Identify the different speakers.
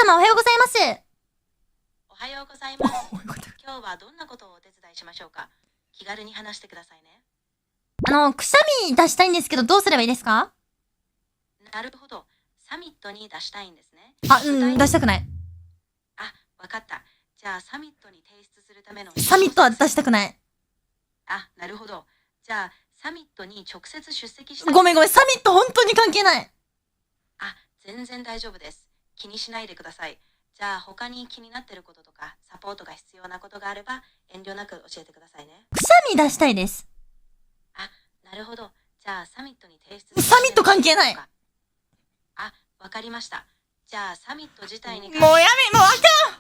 Speaker 1: 様おはようございます。
Speaker 2: おはようございます。今日はどんなことをお手伝いしましょうか。気軽に話してくださいね。
Speaker 1: くしゃみ出したいんですけど、どうすればいいですか？
Speaker 2: なるほど。サミットに出したいんですね。
Speaker 1: 出したくない。
Speaker 2: あ、わかった。じゃあサミットに提出するための
Speaker 1: サミットは出したくない。
Speaker 2: あ、なるほど。じゃあサミットに直接出席したい。
Speaker 1: ごめん、サミット本当に関係ない。
Speaker 2: あ、全然大丈夫です。気にしないでください。じゃあ他に気になってることとかサポートが必要なことがあれば遠慮なく教えてくださいね。
Speaker 1: くしゃみ出したいです。
Speaker 2: あ、なるほど。じゃあサミットに提出
Speaker 1: サミット関係ない。
Speaker 2: あ、わかりました。じゃあサミット自体に
Speaker 1: もうやめ、もうあかん。